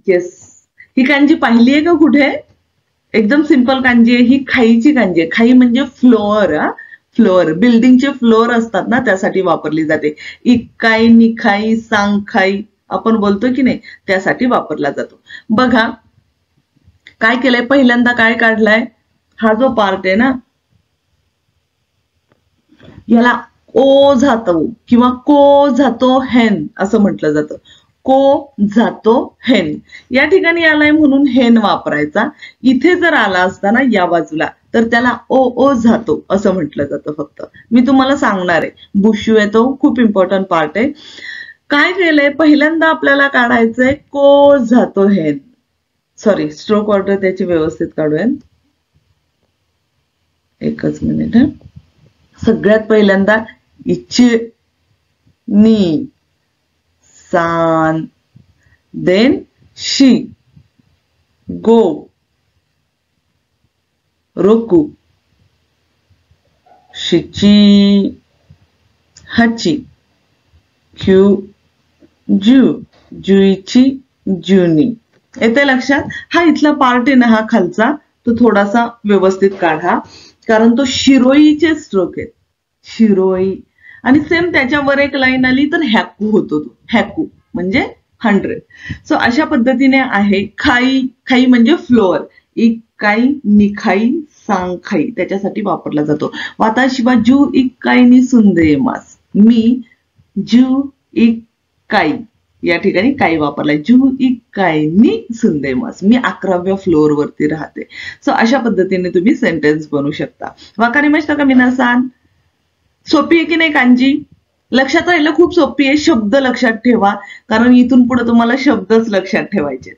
Yes, ही कांजी पाहिली आहे का कुठे? एकदम सिंपल कांजी आहे ही, खाईची कांजी आहे. खाई म्हणजे फ्लोअर. फ्लोअर, बिल्डिंगचे फ्लोअर असतात ना त्यासाठी वापरली जाते. इकाई, निखाई, सांगखाई आपण बोलतो की नाही, त्यासाठी वापरला जातो. बघा काय केलंय, पहिल्यांदा काय काढलाय, हा जो पार्ट आहे ना याला ओ जातो किंवा को जातो हेन असं म्हटलं जातं. को जातो हेन, या ठिकाणी आलाय म्हणून हेन वापरायचा. इथे जर आला असता ना या बाजूला तर त्याला ओ ओ जातो असं म्हटलं जातं. फक्त मी तुम्हाला सांगणार आहे, बुशू आहे तो खूप इम्पॉर्टंट पार्ट आहे. काय केलंय, पहिल्यांदा आपल्याला काढायचंय को जातो हेन. सॉरी, स्ट्रोक ऑर्डर त्याची व्यवस्थित काढूया. एकच मिनिट. सगळ्यात पहिल्यांदा इच नी सान, देन शी, गो, रोकू, शिची, हाची, क्यू, जू, जुईची, जुनी. येते लक्षात? हा इथला पार्ट आहे ना हा खालचा, तो थोडासा व्यवस्थित काढा कारण तो शिरोईचे स्ट्रोक आहेत. शिरोई. आणि सेम त्याच्यावर एक लाईन आली तर हॅकू होतो तो. हॅकू म्हणजे 100. सो अशा पद्धतीने आहे. खाई, खाई म्हणजे फ्लोअर. इकाई, निखाई, सांखाई त्याच्यासाठी वापरला जातो. वाताशिवा जू इकाई नि सुंदेमास. मी जू इकाई या ठिकाणी काही वापरलाय. जू इकाई नि सुंदेमास. मी 11व्या फ्लोअर वरती राहते. सो अशा पद्धतीने तुम्ही सेंटेन्स बनवू शकता. वाकारिमाशिता का मिनासान? सोपी आहे की नाही कांजी? लक्षात राहिलं, खूप सोपी आहे. शब्द लक्षात ठेवा कारण इथून पुढे तुम्हाला शब्दच लक्षात ठेवायचे.